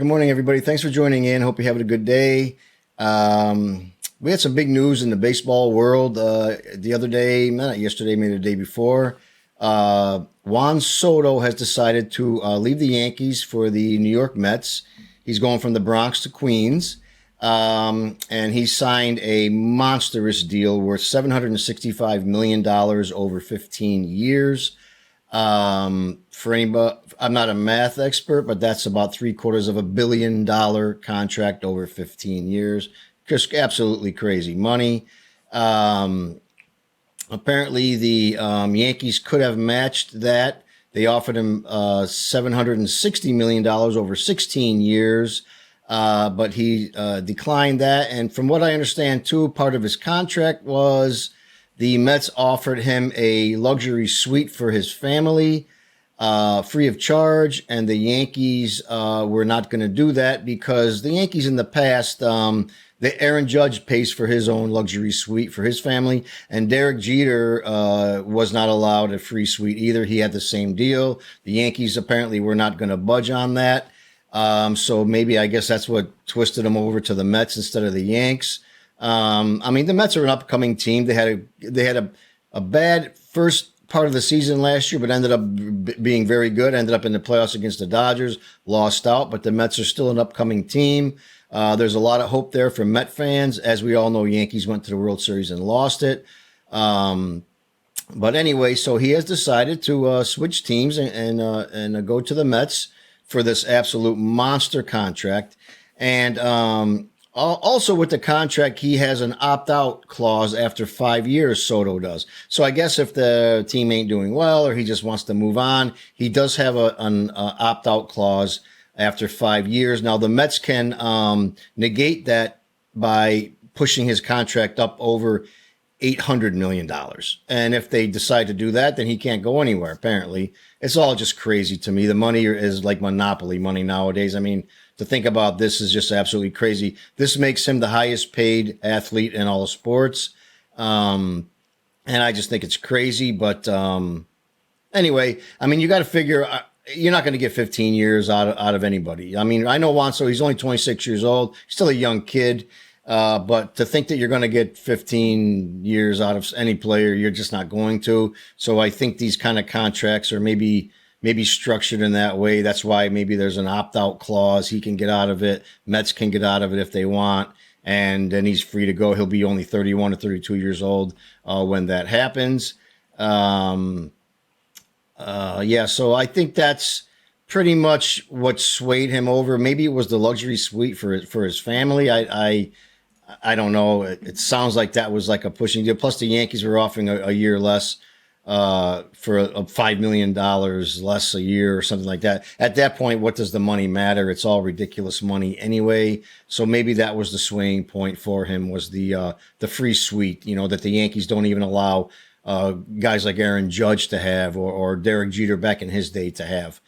Good morning, everybody. Thanks for joining in. Hope you're having a good day. We had some big news in the baseball world the other day, not yesterday, maybe the day before. Juan Soto has decided to leave the Yankees for the New York Mets. He's going from the Bronx to Queens, and he signed a monstrous deal worth $765 million over 15 years. For anybody, I'm not a math expert, but that's about $750 million contract over 15 years. Just absolutely crazy money. Apparently, the Yankees could have matched that. They offered him $760 million over 16 years, but he declined that. And from what I understand, too, part of his contract was the Mets offered him a luxury suite for his family, free of charge, and the Yankees were not going to do that because the Yankees in the past, the Aaron Judge pays for his own luxury suite for his family, and Derek Jeter was not allowed a free suite either. He had the same deal. The Yankees apparently were not going to budge on that, so maybe I guess that's what twisted him over to the Mets instead of the Yanks. I mean, the Mets are an upcoming team. They had a bad first part of the season last year, but ended up being very good. Ended up in the playoffs against the Dodgers, lost out, but the Mets are still an upcoming team. There's a lot of hope there for Met fans. As we all know, Yankees went to the World Series and lost it. But anyway, so he has decided to switch teams and go to the Mets for this absolute monster contract. And also with the contract, he has an opt-out clause after 5 years, Soto does. So I guess if the team ain't doing well or he just wants to move on, he does have an opt-out clause after 5 years. Now, the Mets can negate that by pushing his contract up over $800 million. And if they decide to do that, then he can't go anywhere, apparently. It's all just crazy to me. The money is like monopoly money nowadays. I mean, to think about this is just absolutely crazy. This makes him the highest paid athlete in all of sports. And I just think it's crazy. But anyway, I mean, you got to figure you're not going to get 15 years out of anybody. I mean, I know Juan Soto, he's only 26 years old. He's still a young kid. But to think that you're going to get 15 years out of any player, you're just not going to. So I think these kind of contracts are maybe structured in that way. That's why maybe there's an opt-out clause. He can get out of it. Mets can get out of it if they want. And then he's free to go. He'll be only 31 or 32 years old when that happens. Yeah, so I think that's pretty much what swayed him over. Maybe it was the luxury suite for his family. I don't know. It sounds like that was like a pushing deal. Plus, the Yankees were offering a year less for a $5 million less a year or something like that. At that point, what does the money matter? It's all ridiculous money anyway. So maybe that was the swaying point for him, was the free suite, that the Yankees don't even allow guys like Aaron Judge to have, or Derek Jeter back in his day to have.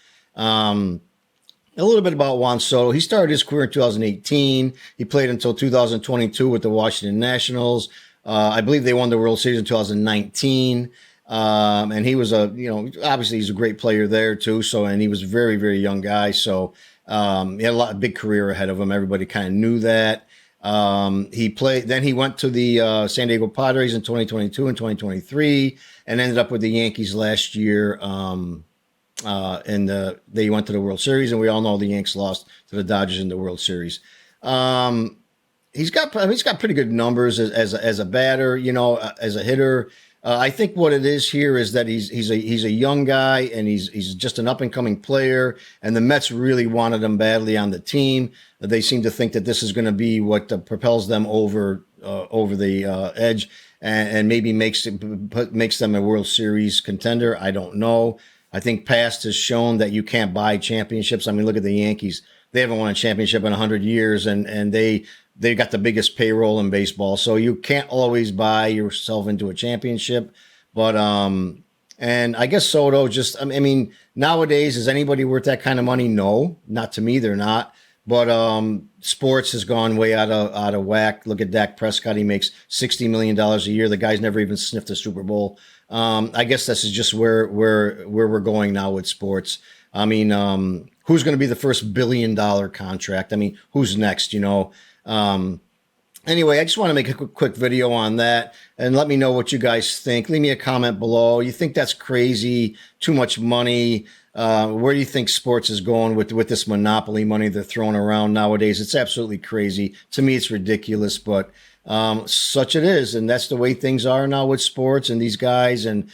A little bit about Juan Soto. He started his career in 2018. He played until 2022 with the Washington Nationals. I believe they won the World Series in 2019. And he was obviously he's a great player there too. So, and he was a very, very young guy. So, he had a big career ahead of him. Everybody kind of knew that. Then he went to the San Diego Padres in 2022 and 2023 and ended up with the Yankees last year. They went to the World Series, and we all know the Yanks lost to the Dodgers in the World Series. He's got pretty good numbers as a batter, as a hitter. I think what it is here is that he's a young guy, and he's just an up and coming player. And the Mets really wanted him badly on the team. They seem to think that this is going to be what propels them over the edge, and maybe makes them a World Series contender. I don't know. I think past has shown that you can't buy championships. I mean, look at the Yankees. They haven't won a championship in 100 years, and they got the biggest payroll in baseball. So you can't always buy yourself into a championship. But and I guess Soto just, I mean, nowadays, is anybody worth that kind of money? No, not to me, they're not. But sports has gone way out of whack. Look at Dak Prescott. He makes $60 million a year. The guy's never even sniffed a Super Bowl. I guess this is just where we're going now with sports. I mean, who's going to be the first $1 billion contract? I mean, who's next? Anyway, I just want to make a quick video on that and let me know what you guys think. Leave me a comment below. You think that's crazy? Too much money? Where do you think sports is going with this monopoly money they're throwing around nowadays? It's absolutely crazy. To me, it's ridiculous, but such it is, and that's the way things are now with sports and these guys. And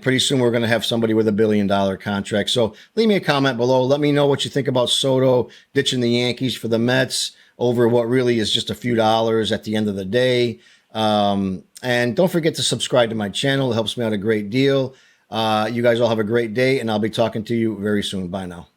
pretty soon we're going to have somebody with $1 billion contract. So leave me a comment below. Let me know what you think about Soto ditching the Yankees for the Mets over what really is just a few dollars at the end of the day. And don't forget to subscribe to my channel. It helps me out a great deal. You guys all have a great day, and I'll be talking to you very soon. Bye now.